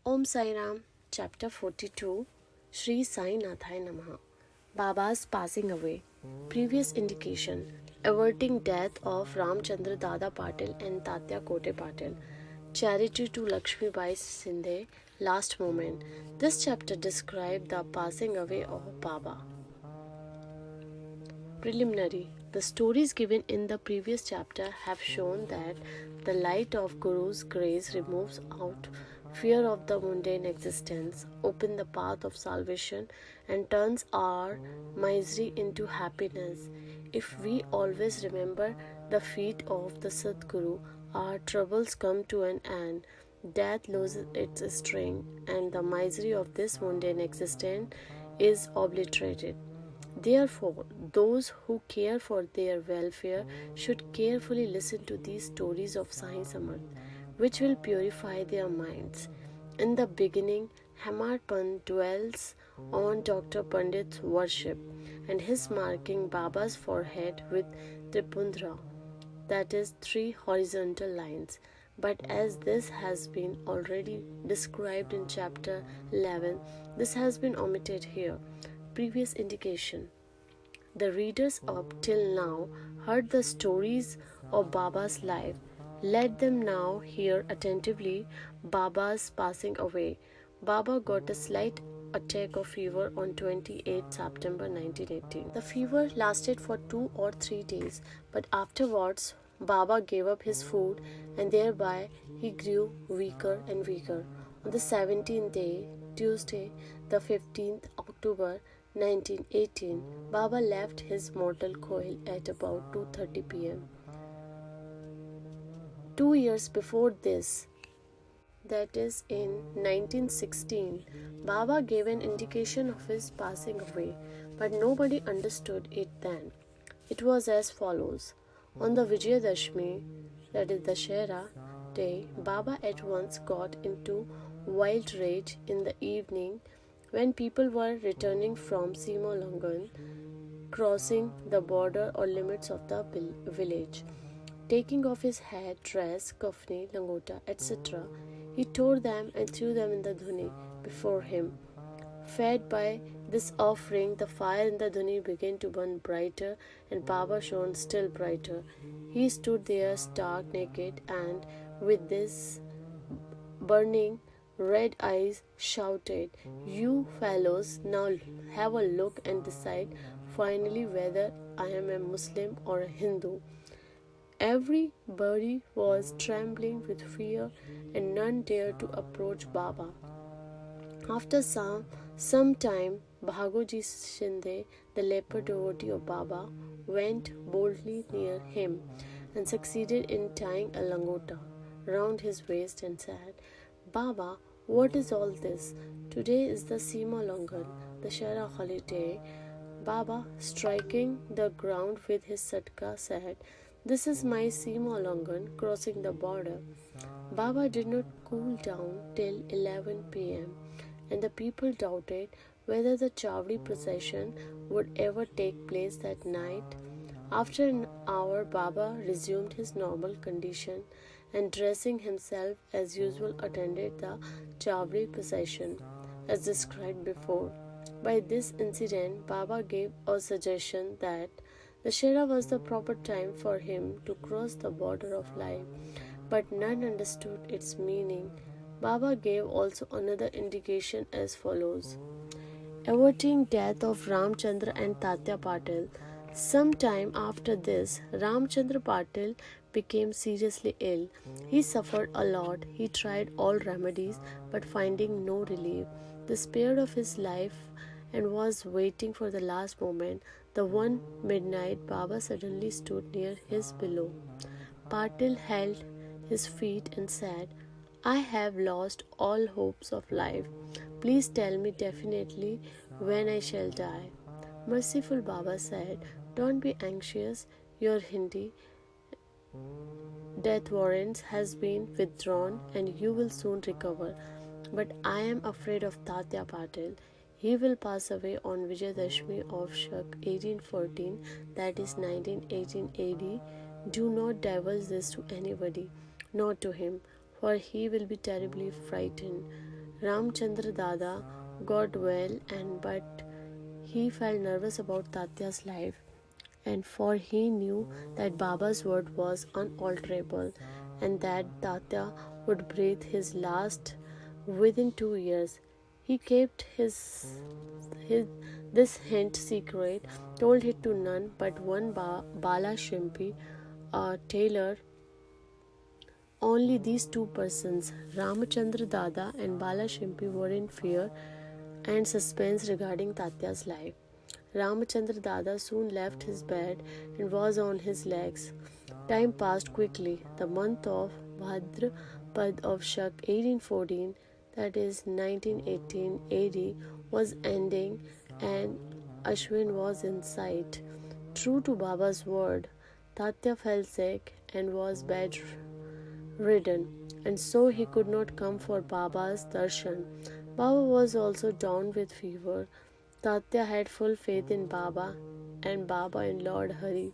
Om Sai Ram, Chapter 42, Shri Sai Nathai Namaha. Baba's passing away. Previous indication: averting death of Ramchandra Dada Patil and Tatya Kote Patil. Charity to Lakshmi Bai Sindhe, last moment. This chapter describes the passing away of Baba. Preliminary. The stories given in the previous chapter have shown that the light of Guru's grace removes out fear of the mundane existence, opens the path of salvation, and turns our misery into happiness. If we always remember the feet of the Sadguru, our troubles come to an end, death loses its sting, and the misery of this mundane existence is obliterated. Therefore, those who care for their welfare should carefully listen to these stories of Sai Samarth, which will purify their minds. In the beginning, Hamarpan dwells on Dr. Pandit's worship and his marking Baba's forehead with Tripundra, that is, 3 horizontal lines. But as this has been already described in chapter 11, this has been omitted here. Previous indication: the readers up till now heard the stories of Baba's life. Let them now hear attentively Baba's passing away. Baba got a slight attack of fever on 28 September 1918. The fever lasted for 2 or 3 days, but afterwards Baba gave up his food and thereby he grew weaker and weaker. On the 17th day, Tuesday, the 15th October 1918, Baba left his mortal coil at about 2:30 p.m. 2 years before this, that is in 1916, Baba gave an indication of his passing away, but nobody understood it then. It was as follows. On the Vijayadashmi, that is the Dussehra day, Baba at once got into wild rage in the evening when people were returning from Simolangan, crossing the border or limits of the village. Taking off his hat, dress, kafni, langota, etc., he tore them and threw them in the dhuni before him. Fed by this offering, the fire in the dhuni began to burn brighter, and Baba shone still brighter. He stood there stark naked, and with this burning red eyes shouted, "You fellows, now have a look and decide finally whether I am a Muslim or a Hindu." Everybody was trembling with fear and none dared to approach Baba. After some time, Bhagoji Shinde, the leper devotee of Baba, went boldly near him and succeeded in tying a langota round his waist and said, "Baba, what is all this? Today is the Sima Langan, the Shara holiday." Baba, striking the ground with his satka, said, "This is my Sima Langan crossing the border." Baba did not cool down till 11 p.m., and the people doubted whether the Chavdi procession would ever take place that night. After an hour, Baba resumed his normal condition and, dressing himself as usual, attended the Chavdi procession as described before. By this incident, Baba gave a suggestion that the Dussehra was the proper time for him to cross the border of life, but none understood its meaning. Baba gave also another indication as follows. Averting death of Ramchandra and Tatya Patil. Some time after this, Ramchandra Patil became seriously ill. He suffered a lot. He tried all remedies, but finding no relief, despaired of his life and was waiting for the last moment. The one midnight, Baba suddenly stood near his pillow. Patil held his feet and said, "I have lost all hopes of life. Please tell me definitely when I shall die." Merciful Baba said, "Don't be anxious. Your Hindi death warrants has been withdrawn and you will soon recover. But I am afraid of Tatya Patil. He will pass away on Vijayadashmi of Shak 1814, that is 1918 AD. Do not divulge this to anybody, not to him, for he will be terribly frightened. Ramchandra Dada got well, but he felt nervous about Tatya's life, and for he knew that Baba's word was unalterable and that Tatya would breathe his last within 2 years. He kept his this hint secret, told it to none but one Bala Shimpi, a tailor. Only these two persons, Ramachandra Dada and Bala Shimpi, were in fear and suspense regarding Tatya's life. Ramachandra Dada soon left his bed and was on his legs. Time passed quickly. The month of Bhadrapad of Shak 1814, that is 1918 AD, was ending and Ashwin was in sight. True to Baba's word, Tatya fell sick and was bedridden, and so he could not come for Baba's darshan. Baba was also down with fever. Tatya had full faith in Baba and Baba in Lord Hari,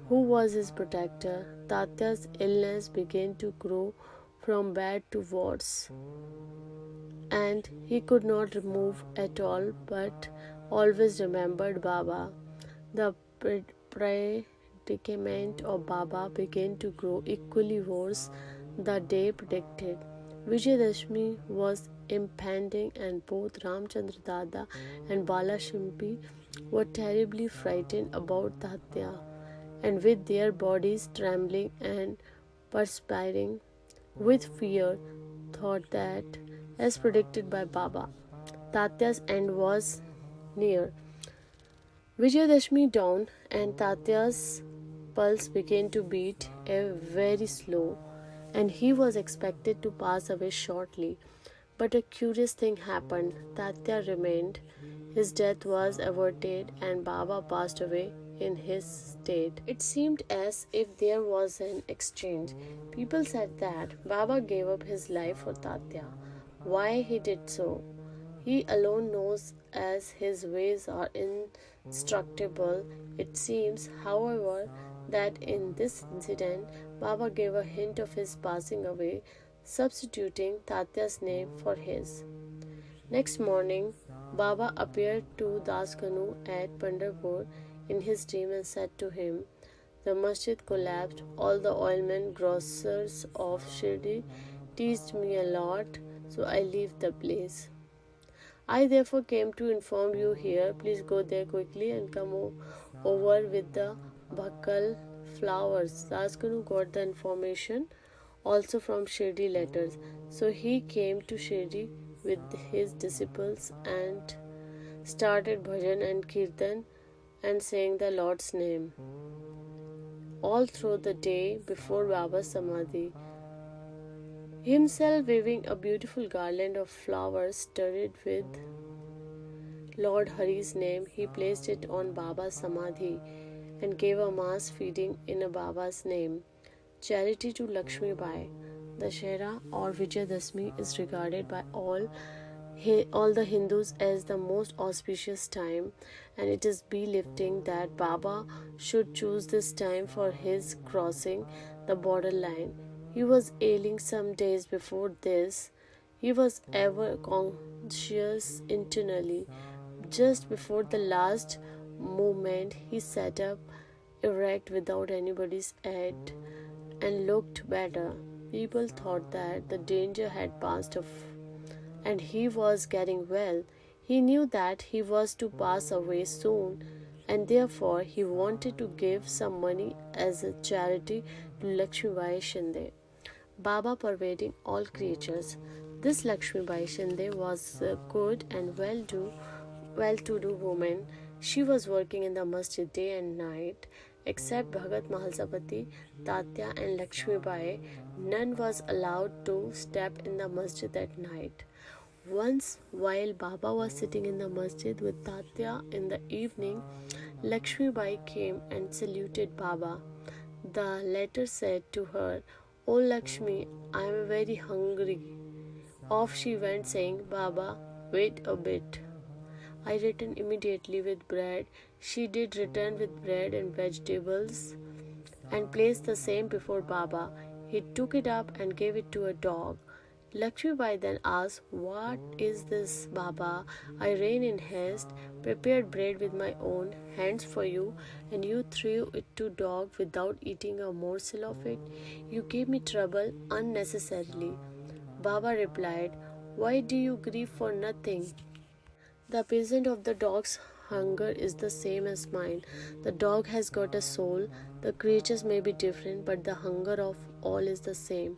who was his protector. Tatya's illness began to grow from bad to worse, and he could not move at all but always remembered Baba. The predicament of Baba began to grow equally worse the day predicted. Vijayadashmi was impending, and both Ramchandra Dada and Bala Shimpi were terribly frightened about Tatya, and with their bodies trembling and perspiring with fear, thought that, as predicted by Baba, Tatya's end was near. Vijayadashmi dawned, and Tatya's pulse began to beat very slow, and he was expected to pass away shortly. But a curious thing happened. Tatya remained. His death was averted, and Baba passed away in his state. It seemed as if there was an exchange. People said that Baba gave up his life for Tatya. Why he did so, he alone knows, as his ways are indestructible. It seems, however, that in this incident, Baba gave a hint of his passing away, substituting Tatya's name for his. Next morning, Baba appeared to Daskanu at Pandharpur in his dream and said to him, "The masjid collapsed. All the oilmen, grocers of Shri teased me a lot, so I left the place. I therefore came to inform you here. Please go there quickly and come over with the bhakal flowers." Daskanu got the information also from Shirdi letters. So he came to Shirdi with his disciples and started bhajan and kirtan and saying the Lord's name all through the day before Baba's Samadhi. Himself weaving a beautiful garland of flowers studded with Lord Hari's name, he placed it on Baba's Samadhi and gave a mass feeding in a Baba's name. Charity to Lakshmi Bai. Dashera or Vijayadashmi is regarded by all the Hindus as the most auspicious time, and it is befitting that Baba should choose this time for his crossing the borderline. He was ailing some days before this. He was ever conscious internally. Just before the last moment, he sat up erect without anybody's aid and looked better. People thought that the danger had passed off and he was getting well. He knew that he was to pass away soon, and therefore he wanted to give some money as a charity to Lakshmi Bai Shinde, Baba pervading all creatures. This Lakshmi Bai Shinde was a good and well-to-do woman. She was working in the masjid day and night. Except Bhagat Mahalsapati, Tatya and Lakshmi Bai, none was allowed to step in the masjid at night. Once, while Baba was sitting in the masjid with Tatya in the evening, Lakshmi Bai came and saluted Baba. The latter said to her, "O Lakshmi, I am very hungry." Off she went saying, "Baba, wait a bit. I return immediately with bread." She did return with bread and vegetables and placed the same before Baba. He took it up and gave it to a dog. Lakshmibai then asked, "What is this, Baba? I ran in haste, prepared bread with my own hands for you, and you threw it to dog without eating a morsel of it. You gave me trouble unnecessarily." Baba replied, "Why do you grieve for nothing? The peasant of the dog's hunger is the same as mine. The dog has got a soul. The creatures may be different, but the hunger of all is the same.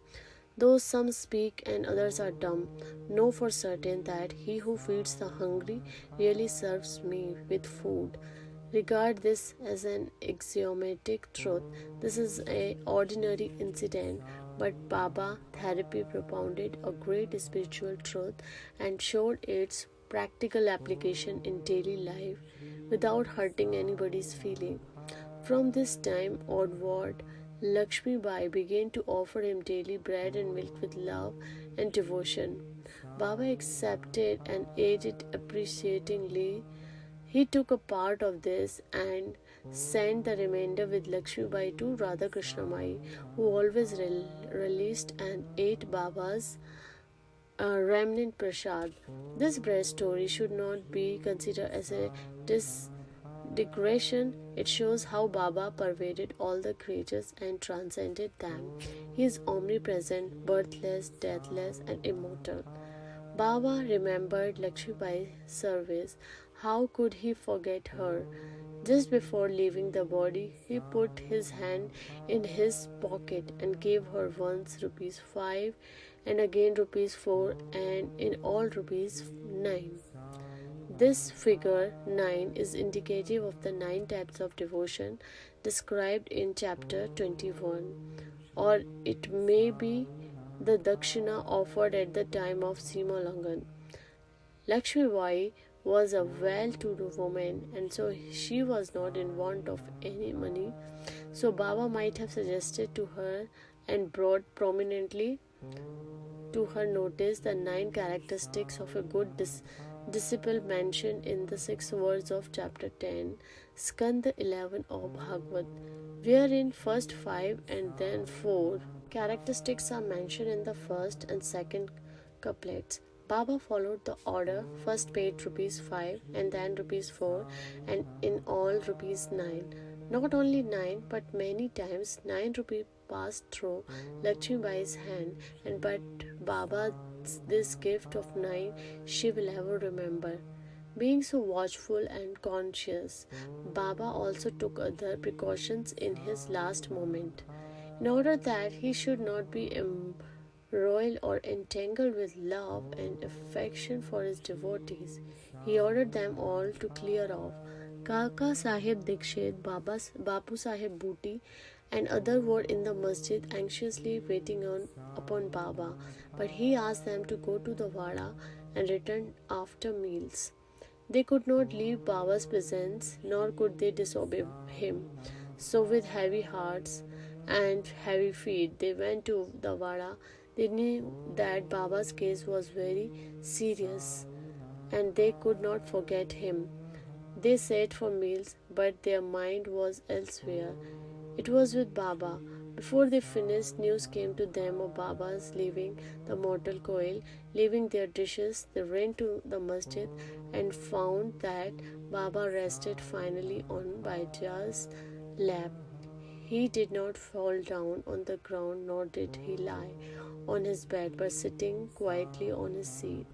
Though some speak and others are dumb, know for certain that he who feeds the hungry really serves me with food. Regard this as an axiomatic truth. This is an ordinary incident, but Baba Therapy propounded a great spiritual truth and showed its practical application in daily life without hurting anybody's feeling. From this time onward, Lakshmi Bai began to offer him daily bread and milk with love and devotion. Baba accepted and ate it appreciatingly. He took a part of this and sent the remainder with Lakshmi Bai to Radha Krishna Mai, who always released and ate Baba's remnant prasad. This bread story should not be considered as a digression. It shows how Baba pervaded all the creatures and transcended them. He is omnipresent, birthless, deathless, and immortal. Baba remembered Lakshmibai's service. How could he forget her? Just before leaving the body, he put his hand in his pocket and gave her once rupees 5 and again rupees 4 and in all rupees 9. This figure 9 is indicative of the 9 types of devotion described in chapter 21, or it may be the dakshina offered at the time of Simalangan. Lakshmi Bai was a well-to-do woman, and so she was not in want of any money. So Baba might have suggested to her and brought prominently to her notice the 9 characteristics of a good disciple mentioned in the 6 words of chapter 10, Skanda 11 of Bhagavad, wherein first 5 and then 4 characteristics are mentioned in the first and second couplets. Baba followed the order, first paid rupees 5 and then rupees 4 and in all rupees 9. Not only 9 but many times 9 rupees passed through Lakshmi Bai's hand, and but Baba this gift of 9 she will ever remember. Being so watchful and conscious, Baba also took other precautions in his last moment. In order that he should not be embroiled or entangled with love and affection for his devotees, he ordered them all to clear off. Kaka Sahib Dikshit, Bapu Sahib Booty, and others were in the masjid anxiously waiting upon Baba, but he asked them to go to the Vada and return after meals. They could not leave Baba's presence, nor could they disobey him. So with heavy hearts and heavy feet, they went to the Vada. They knew that Baba's case was very serious, and they could not forget him. They sat for meals, but their mind was elsewhere. It was with Baba. Before they finished, news came to them of Baba's leaving the mortal coil. Leaving their dishes, they ran to the masjid and found that Baba rested finally on Baija's lap. He did not fall down on the ground, nor did he lie on his bed, but sitting quietly on his seat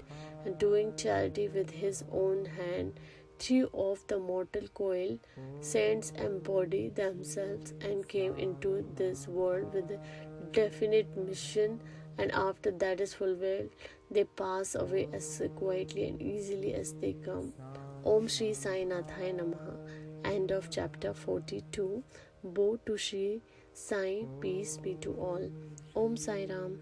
and doing charity with his own hand, threw off the mortal coil. Saints embody themselves and came into this world with a definite mission, and after that is fulfilled, they pass away as quietly and easily as they come. Om Shri Sai Nathaya Namaha. End of chapter 42. Bow to Shri Sai, peace be to all. Om Sai Ram.